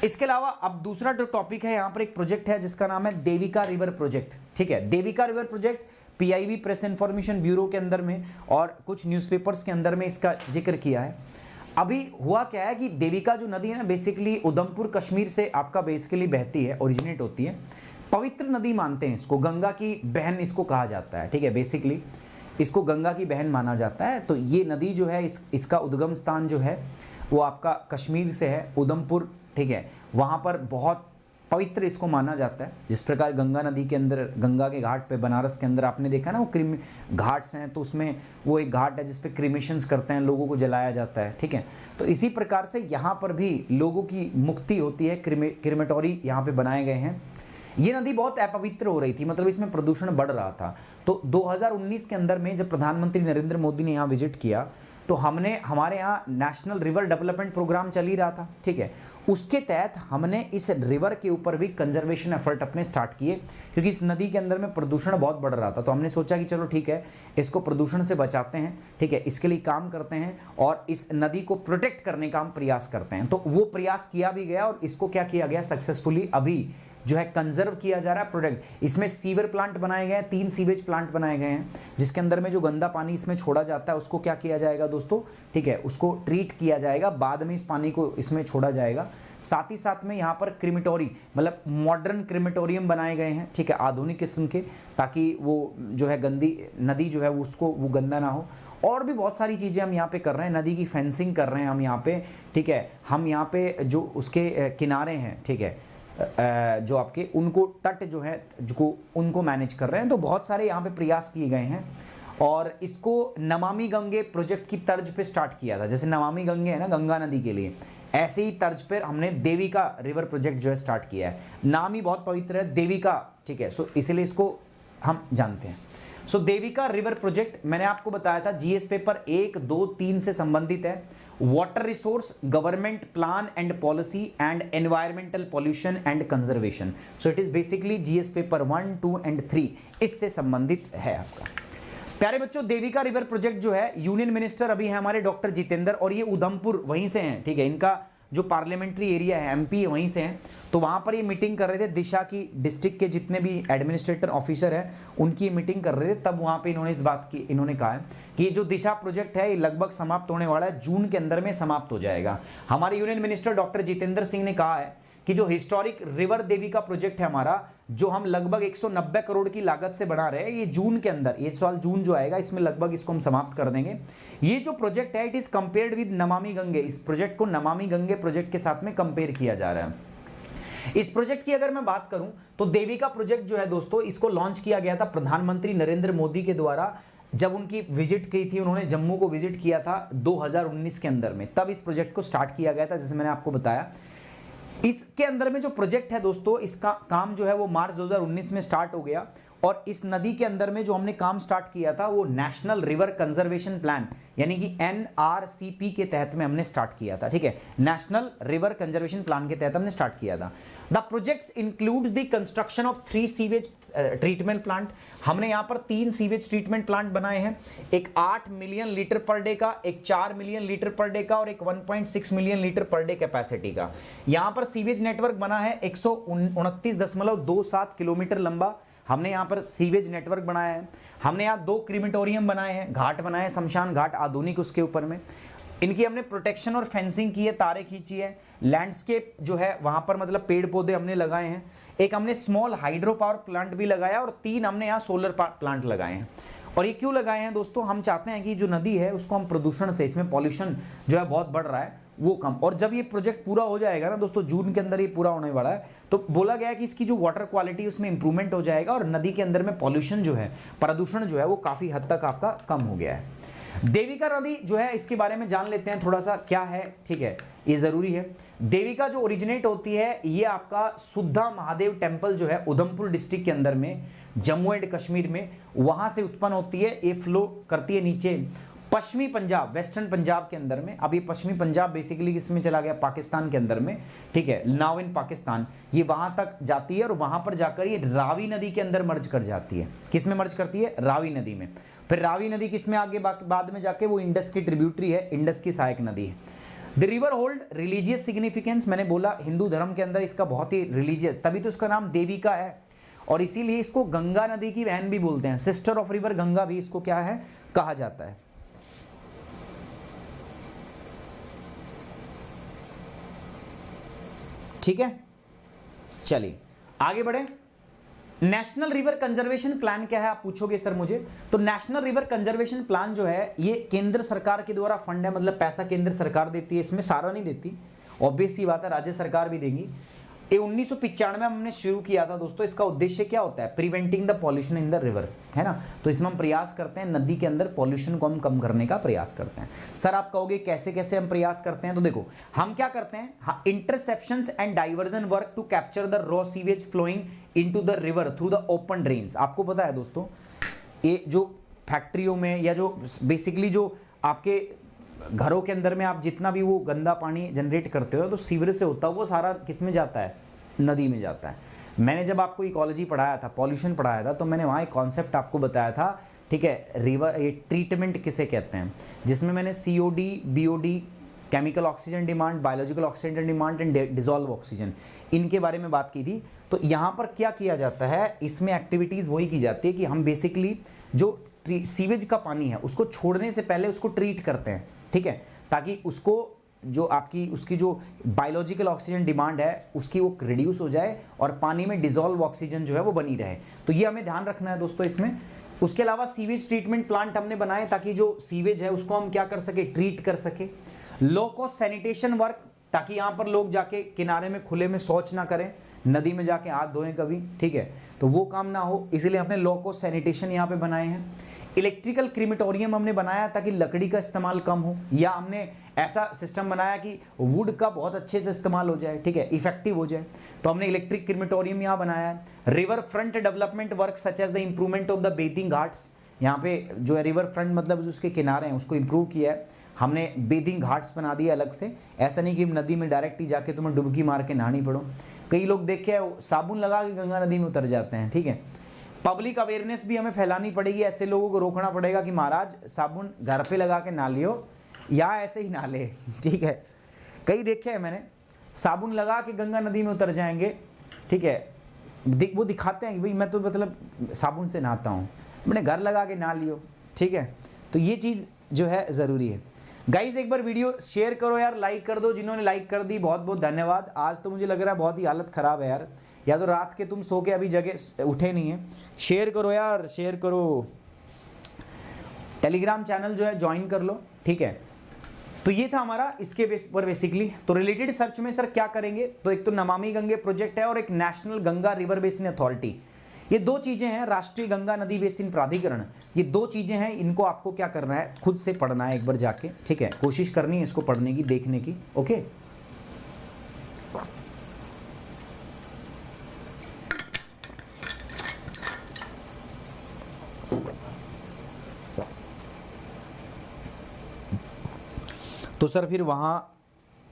इसके अलावा अब दूसरा जो टॉपिक है, यहाँ पर एक प्रोजेक्ट है जिसका नाम है देविका रिवर प्रोजेक्ट। ठीक है, Devika river project PIB press information bureau के अंदर में और कुछ न्यूज़पेपर्स के अंदर में इसका जिक्र किया है। अभी हुआ क्या है कि देविका जो नदी है ना, बेसिकली उधमपुर कश्मीर से आपका बेसिकली बहती है, ओरिजिनेट होती है। पवित्र नदी मानते हैं इसको, गंगा की बहन इसको कहा जाता है। ठीक है, बेसिकली इसको गंगा की बहन माना जाता है। तो ये नदी जो है इसका उद्गम स्थान जो है वो आपका कश्मीर से है, उधमपुर। ठीक है, वहाँ पर बहुत पवित्र इसको माना जाता है। जिस प्रकार गंगा नदी के अंदर, गंगा के घाट पे बनारस के अंदर आपने देखा ना, वो घाट्स हैं, तो उसमें वो एक घाट है जिस पे क्रिमेशंस करते हैं, लोगों को जलाया जाता है। ठीक है, तो इसी प्रकार से यहाँ पर भी लोगों की मुक्ति होती है, क्रिमेटोरी यहाँ पे बनाए गए हैं। ये नदी बहुत अपवित्र हो रही थी, मतलब इसमें प्रदूषण बढ़ रहा था। तो 2019 के अंदर में जब प्रधानमंत्री नरेंद्र मोदी ने यहाँ विजिट किया तो हमारे यहाँ नेशनल रिवर डेवलपमेंट प्रोग्राम चल ही रहा था। ठीक है, उसके तहत हमने इस रिवर के ऊपर भी कंजर्वेशन एफर्ट अपने स्टार्ट किए, क्योंकि इस नदी के अंदर में प्रदूषण बहुत बढ़ रहा था। तो हमने सोचा कि चलो ठीक है, इसको प्रदूषण से बचाते हैं। ठीक है, इसके लिए काम करते हैं और इस नदी को प्रोटेक्ट करने का हम प्रयास करते हैं। तो वो प्रयास किया भी गया और इसको क्या किया गया, सक्सेसफुली अभी जो है कंजर्व किया जा रहा है, प्रोटेक्ट। इसमें सीवर प्लांट बनाए गए हैं, 3 सीवेज प्लांट बनाए गए हैं, जिसके अंदर में जो गंदा पानी इसमें छोड़ा जाता है उसको क्या किया जाएगा दोस्तों, ठीक है, उसको ट्रीट किया जाएगा, बाद में इस पानी को इसमें छोड़ा जाएगा। साथ ही साथ में यहाँ पर क्रिमेटोरी, मतलब मॉडर्न क्रिमेटोरियम बनाए गए हैं। ठीक है, आधुनिक किस्म के, ताकि वो जो है गंदी नदी जो है उसको वो गंदा ना हो। और भी बहुत सारी चीज़ें हम यहाँ पे कर रहे हैं, नदी की फेंसिंग कर रहे हैं हम यहाँ पे। ठीक है, हम यहाँ पे जो उसके किनारे हैं, ठीक है, जो आपके उनको तट जो है जो उनको मैनेज कर रहे हैं। तो बहुत सारे यहाँ पे प्रयास किए गए हैं और इसको नमामि गंगे प्रोजेक्ट की तर्ज पे स्टार्ट किया था। जैसे नमामि गंगे है ना गंगा नदी के लिए, ऐसे ही तर्ज पर हमने देविका रिवर प्रोजेक्ट जो है स्टार्ट किया है। नाम ही बहुत पवित्र है, देविका। ठीक है, सो इसलिए इसको हम जानते हैं। सो देविका रिवर प्रोजेक्ट मैंने आपको बताया था जीएस पेपर 1, 2, 3 से संबंधित है। Water resource, government plan and policy and environmental pollution and conservation. So it is basically GS paper 1, 2 and 3 इससे संबंधित है आपका। प्यारे बच्चों, देविका रिवर प्रोजेक्ट जो है, यूनियन मिनिस्टर अभी है हमारे डॉक्टर जितेंद्र, और ये उधमपुर वहीं से हैं। ठीक है, इनका जो पार्लियामेंट्री एरिया है एमपी वहीं से हैं। तो वहाँ पर ये मीटिंग कर रहे थे, दिशा की डिस्ट्रिक्ट के जितने भी एडमिनिस्ट्रेटर ऑफिसर हैं उनकी मीटिंग कर रहे थे। तब वहाँ पे इन्होंने इस बात की, इन्होंने कहा है कि ये जो दिशा प्रोजेक्ट है ये लगभग समाप्त होने वाला है, जून के अंदर में समाप्त हो जाएगा। हमारे union minister doctor Jitendra Singh ने कहा है कि जो हिस्टोरिक रिवर देविका प्रोजेक्ट है हमारा, जो हम लगभग 190 करोड़ की लागत से बना रहे हैं, ये जून के अंदर, ये साल जून जो आएगा इसमें लगभग इसको हम समाप्त कर देंगे। ये जो प्रोजेक्ट है it is compared with Namami Gange. इस प्रोजेक्ट को नमामि गंगे प्रोजेक्ट के साथ में कंपेयर किया जा रहा है। इस प्रोजेक्ट की अगर मैं बात करूं तो देविका प्रोजेक्ट जो है दोस्तों, इसको लॉन्च किया गया था प्रधानमंत्री नरेंद्र मोदी के द्वारा जब उनकी विजिट की थी, उन्होंने जम्मू को विजिट किया था 2019 के अंदर में, तब इस प्रोजेक्ट को स्टार्ट किया गया था, जैसे मैंने आपको बताया। इसके अंदर में जो प्रोजेक्ट है दोस्तों, इसका काम जो है वो मार्च 2019 में स्टार्ट हो गया। और इस नदी के अंदर में जो हमने काम स्टार्ट किया था वो नेशनल रिवर कंजर्वेशन प्लान यानी कि एनआरसीपी के तहत में हमने स्टार्ट किया था। ठीक है, नेशनल रिवर कंजर्वेशन प्लान के तहत हमने स्टार्ट किया था। The projects includes the construction of 3 sewage treatment plant. हमने यहाँ पर 3 सीवेज ट्रीटमेंट प्लांट बनाए हैं, एक 8 मिलियन लीटर पर डे का, एक 4 मिलियन लीटर पर डे का और एक 1.6 million litre per day capacity का। यहाँ पर सीवेज नेटवर्क बना है 129.27 किलोमीटर लंबा। हमने यहाँ पर सीवेज नेटवर्क बनाया है। हमने यहाँ 2 क्रीमेटोरियम बनाए हैं, घाट बनाए हैं, शमशान घाट आधुनिक उसके ऊपर में। इनकी हमने प्रोटेक्शन और फेंसिंग की है, तारें खींची है। लैंडस्केप जो है वहाँ पर मतलब पेड़ पौधे हमने लगाए हैं। एक हमने स्मॉल हाइड्रो पावर प्लांट भी लगाया और 3 हमने यहाँ सोलर प्लांट लगाए हैं। और ये क्यों लगाए हैं दोस्तों, हम चाहते हैं कि जो नदी है उसको हम प्रदूषण से, इसमें पॉल्यूशन जो है बहुत बढ़ रहा है वो कम। और जब ये प्रोजेक्ट पूरा हो जाएगा ना दोस्तों, जून के अंदर ये पूरा होने वाला है, तो बोला गया है कि इसकी जो वाटर क्वालिटी उसमें इंप्रूवमेंट हो जाएगा और नदी के अंदर में पॉल्यूशन जो है, प्रदूषण जो है वो काफ़ी हद तक आपका कम हो गया है। देविका नदी जो है इसके बारे में जान लेते हैं थोड़ा सा क्या है। ठीक है, ये ज़रूरी है। देविका जो ओरिजिनेट होती है ये आपका सुद्धा महादेव टेम्पल जो है उधमपुर डिस्ट्रिक्ट के अंदर में, जम्मू एंड कश्मीर में, वहाँ से उत्पन्न होती है। ये फ्लो करती है नीचे पश्चिमी पंजाब, वेस्टर्न पंजाब के अंदर में। अब ये पश्चिमी पंजाब बेसिकली किसमें चला गया, पाकिस्तान के अंदर में। ठीक है, नाउ इन पाकिस्तान ये वहाँ तक जाती है और वहाँ पर जाकर ये रावी नदी के अंदर मर्ज कर जाती है। किस में मर्ज करती है, रावी नदी में। फिर रावी नदी किस में आगे बाद में जाके वो इंडस की ट्रिब्यूटरी है, इंडस की सहायक नदी है। The river hold religious significance, मैंने बोला हिंदू धर्म के अंदर इसका बहुत ही रिलीजियस, तभी तो इसका नाम देविका है, और इसीलिए इसको गंगा नदी की बहन भी बोलते हैं, सिस्टर ऑफ रिवर गंगा भी इसको क्या है कहा जाता है। ठीक है, चलिए आगे बढ़े। नेशनल रिवर कंजर्वेशन प्लान क्या है आप पूछोगे सर मुझे, तो नेशनल रिवर कंजर्वेशन प्लान जो है ये केंद्र सरकार के द्वारा फंड है, मतलब पैसा केंद्र सरकार देती है, इसमें सारा नहीं देती, ऑब्वियस सी बात है, राज्य सरकार भी देंगी। ये 1995 में हमने शुरू किया था दोस्तों। इसका उद्देश्य क्या होता है, preventing the pollution in the river, है ना। तो इसमें हम प्रयास करते हैं नदी के अंदर पॉल्यूशन को हम कम करने का प्रयास करते हैं। सर आप कहोगे कैसे कैसे हम प्रयास करते हैं, तो देखो हम क्या करते हैं, interceptions and diversion work to capture the raw sewage flowing into the river through the open drains. आपको पता है दोस्तों, ये जो फैक्ट्रियों में या जो बेसिकली जो आपके घरों के अंदर में आप जितना भी वो गंदा पानी जनरेट करते हो तो सीवरेज से होता है, वो सारा किस में जाता है, नदी में जाता है। मैंने जब आपको इकोलॉजी पढ़ाया था, पॉल्यूशन पढ़ाया था, तो मैंने वहाँ एक कॉन्सेप्ट आपको बताया था, ठीक है, रिवर ये ट्रीटमेंट किसे कहते हैं, जिसमें मैंने COD, BOD, chemical oxygen demand, biological oxygen demand and dissolve oxygen, इनके बारे में बात की थी। तो यहाँ पर क्या किया जाता है, इसमें एक्टिविटीज़ वही की जाती है कि हम बेसिकली जो सीवेज का पानी है उसको छोड़ने से पहले उसको ट्रीट करते हैं, ठीक है, ताकि उसको जो आपकी उसकी जो बायोलॉजिकल ऑक्सीजन डिमांड है उसकी वो रिड्यूस हो जाए और पानी में डिजॉल्व ऑक्सीजन जो है वो बनी रहे। तो ये हमें ध्यान रखना है दोस्तों इसमें। उसके अलावा सीवेज ट्रीटमेंट प्लांट हमने बनाए ताकि जो सीवेज है उसको हम क्या कर सके, ट्रीट कर सके। लो कॉस्ट सैनिटेशन वर्क, ताकि यहाँ पर लोग जाके किनारे में खुले में शौच ना करें, नदी में जाके हाथ धोएं कभी, ठीक है, तो वो काम ना हो, इसलिए हमने लो कॉस्ट सैनिटेशन यहाँ पे बनाए हैं। इलेक्ट्रिकल क्रीमेटोरियम हमने बनाया ताकि लकड़ी का इस्तेमाल कम हो, या हमने ऐसा सिस्टम बनाया कि वुड का बहुत अच्छे से इस्तेमाल हो जाए, ठीक है, इफेक्टिव हो जाए, तो हमने इलेक्ट्रिक क्रीमेटोरियम यहाँ बनाया है। River front development work such as the improvement of the bathing ghats, यहाँ पे जो है रिवर फ्रंट मतलब जो उसके किनारे हैं उसको इंप्रूव किया है हमने, बेथिंग घाट्स बना दिए अलग से। ऐसा नहीं कि नदी में डायरेक्ट ही जाके तुम्हें डुबकी मार के नहानी पड़ो। कई लोग देखे साबुन लगा के गंगा नदी में उतर जाते हैं, ठीक है। पब्लिक अवेयरनेस भी हमें फैलानी पड़ेगी, ऐसे लोगों को रोकना पड़ेगा कि महाराज साबुन घर पे लगा के ना लियो या ऐसे ही ना ले, ठीक है। कई देखे हैं मैंने, साबुन लगा के गंगा नदी में उतर जाएंगे, ठीक है, वो दिखाते हैं कि भाई मैं तो मतलब साबुन से नहाता हूँ, मैंने घर लगा के ना लियो, ठीक है। तो ये चीज़ जो है ज़रूरी है। गाइज एक बार वीडियो शेयर करो यार, लाइक कर दो, जिन्होंने लाइक कर दी बहुत बहुत धन्यवाद। आज तो मुझे लग रहा है बहुत ही हालत ख़राब है यार, या तो रात के तुम सो के अभी जगह उठे नहीं है। शेयर करो यार, शेयर करो, टेलीग्राम चैनल जो है ज्वाइन कर लो, ठीक है। तो ये था हमारा इसके बेस पर बेसिकली। तो रिलेटेड सर्च में सर क्या करेंगे, तो एक तो नमामि गंगे प्रोजेक्ट है और एक national Ganga river basin authority, ये दो चीज़ें हैं, राष्ट्रीय गंगा नदी बेसिन प्राधिकरण, ये दो चीज़ें हैं, इनको आपको क्या करना है, खुद से पढ़ना है एक बार जाके, ठीक है, कोशिश करनी है इसको पढ़ने की, देखने की, ओके। तो सर फिर वहाँ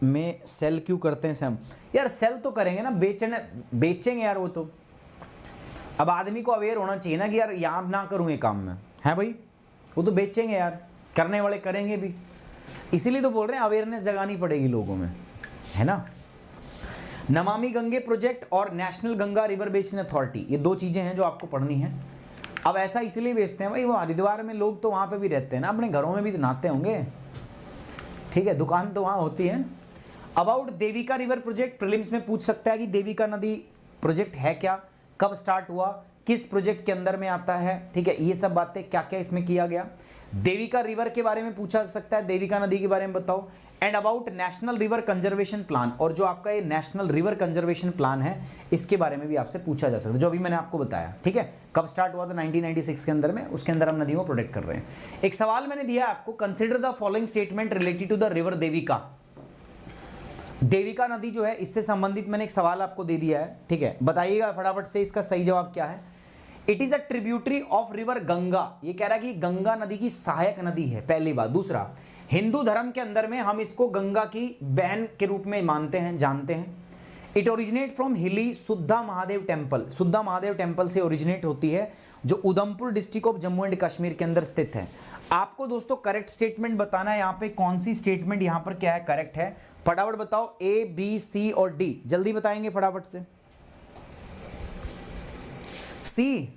में सेल क्यों करते हैं सैम, यार सेल तो करेंगे ना, बेचेंगे यार वो तो। अब आदमी को अवेयर होना चाहिए ना कि यार यहाँ ना करूँ ये काम में, है भाई, वो तो बेचेंगे यार, करने वाले करेंगे भी, इसीलिए तो बोल रहे हैं अवेयरनेस जगानी पड़ेगी लोगों में, है ना। नमामि गंगे प्रोजेक्ट और national Ganga river basin authority, ये दो चीज़ें हैं जो आपको पढ़नी है। अब ऐसा इसलिए बेचते हैं भाई, वो हरिद्वार में लोग तो वहाँ पे भी रहते हैं ना, अपने घरों में भी तो नहाते होंगे, ठीक है, दुकान तो वहाँ होती है। About Devika river project, prelims में पूछ सकता है कि देविका नदी प्रोजेक्ट है क्या, कब स्टार्ट हुआ, किस प्रोजेक्ट के अंदर में आता है, ठीक है, ये सब बातें क्या क्या इसमें किया गया। देविका रिवर के बारे में पूछा जा सकता है, देविका नदी के बारे में बताओ। And about national river conservation plan, और जो आपका ये नेशनल रिवर कंजर्वेशन प्लान है इसके बारे में भी आपसे पूछा जा सकता है, जो अभी मैंने आपको बताया, ठीक है, कब स्टार्ट हुआ था 1996 के अंदर में, उसके अंदर हम नदियों को प्रोटेक्ट कर रहे हैं। एक सवाल मैंने दिया है आपको, consider the following statement related to the river Devika. Devika नदी जो है इससे संबंधित मैंने एक सवाल आपको दे दिया है, ठीक है, बताइएगा फटाफट से इसका सही जवाब क्या है। It is a tributary of river Ganga, ये कह रहा है कि गंगा नदी की सहायक नदी है, पहली बात। दूसरा, हिंदू धर्म के अंदर में हम इसको गंगा की बहन के रूप में मानते हैं, जानते हैं। इट ओरिजिनेट फ्रॉम हिली सुद्धा महादेव टेम्पल। सुद्धा महादेव टेम्पल से ओरिजिनेट होती है, जो Udhampur district of Jammu and Kashmir के अंदर स्थित है। आपको दोस्तों करेक्ट स्टेटमेंट बताना है, यहाँ पे कौन सी स्टेटमेंट यहाँ पर क्या है करेक्ट है, फटाफट बताओ। ए, बी, सी और डी, जल्दी बताएंगे फटाफट से। सी,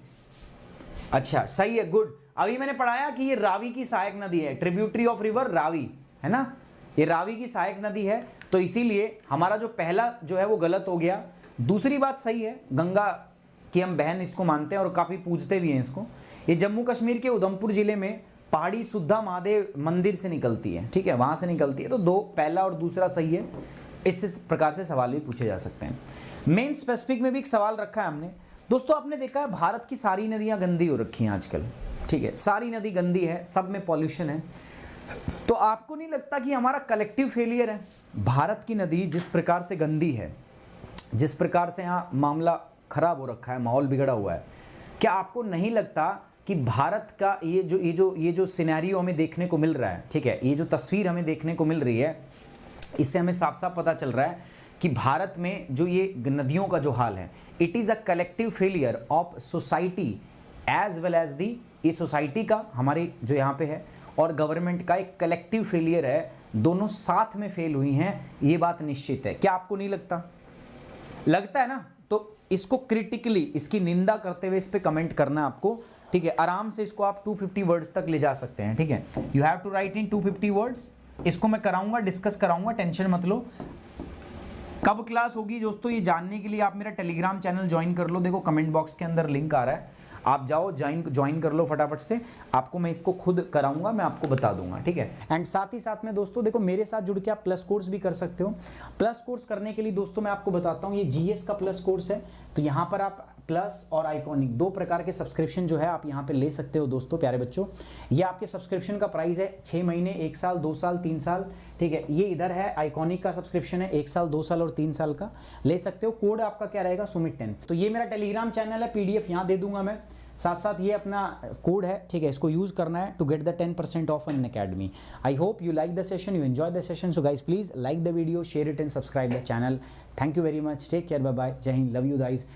अच्छा सही है, गुड। अभी मैंने पढ़ाया कि ये रावी की सहायक नदी है, ट्रिब्यूटरी ऑफ रिवर रावी, है ना, ये रावी की सहायक नदी है, तो इसीलिए हमारा जो पहला जो है वो गलत हो गया। दूसरी बात सही है, गंगा की हम बहन इसको मानते हैं और काफ़ी पूजते भी हैं इसको। ये जम्मू कश्मीर के उधमपुर जिले में पहाड़ी सुद्धा महादेव मंदिर से निकलती है, ठीक है, वहाँ से निकलती है। तो दो, पहला और दूसरा सही है। इस प्रकार से सवाल भी पूछे जा सकते हैं। मेन स्पेसिफिक में भी एक सवाल रखा है हमने। दोस्तों आपने देखा है भारत की सारी नदियाँ गंदी हो रखी हैं आजकल, ठीक है, सारी नदी गंदी है, सब में पॉल्यूशन है। तो आपको नहीं लगता कि हमारा कलेक्टिव फेलियर है? भारत की नदी जिस प्रकार से गंदी है, जिस प्रकार से यहाँ मामला खराब हो रखा है, माहौल बिगड़ा हुआ है, क्या आपको नहीं लगता कि भारत का ये जो सिनेरियो हमें देखने को मिल रहा है, ठीक है, ये जो तस्वीर हमें देखने को मिल रही है, इससे हमें साफ साफ पता चल रहा है कि भारत में जो ये नदियों का जो हाल है, it is a collective failure of society as well as the, ये सोसाइटी का हमारे जो यहाँ पे है और गवर्नमेंट का एक कलेक्टिव फेलियर है, दोनों साथ में फेल हुई हैं, ये बात निश्चित है। क्या आपको नहीं लगता? लगता है ना? तो इसको क्रिटिकली, इसकी निंदा करते हुए इस पे कमेंट करना है आपको, ठीक है। आराम से इसको आप 250 वर्ड्स तक ले जा सकते हैं, ठीक है। You have to write in 250 words. इसको मैं कराऊंगा, डिस्कस कराऊंगा, टेंशन मत लो। कब क्लास होगी दोस्तों ये जानने के लिए आप मेरा टेलीग्राम चैनल ज्वाइन कर लो। देखो कमेंट बॉक्स के अंदर लिंक आ रहा है, आप जाओ ज्वाइन कर लो फटाफट से। आपको मैं इसको खुद कराऊंगा, मैं आपको बता दूंगा, ठीक है। एंड साथ ही साथ में दोस्तों देखो मेरे साथ जुड़ के आप प्लस कोर्स भी कर सकते हो। प्लस कोर्स करने के लिए दोस्तों मैं आपको बताता हूँ, ये जीएस का प्लस कोर्स है। तो यहाँ पर आप प्लस और आइकॉनिक दो प्रकार के सब्सक्रिप्शन जो है आप यहाँ पे ले सकते हो दोस्तों, प्यारे बच्चों। ये आपके सब्सक्रिप्शन का प्राइस है 6 महीने, 1 साल, 2 साल, 3 साल, ठीक है। ये इधर है आइकॉनिक का सब्सक्रिप्शन है 1 साल, 2 साल और 3 साल का, ले सकते हो। कोड आपका क्या रहेगा? सुमित 10। तो ये मेरा टेलीग्राम चैनल है, पीडीएफ यहाँ दे दूंगा मैं, साथ साथ ये अपना कोड है, ठीक है, इसको यूज करना है to get the 10% off Unacademy. I hope you like the session, you enjoy the session. So guys please like the video, share it and subscribe the channel. Thank you very much, take care, bye bye, जय हिंद, love you guys.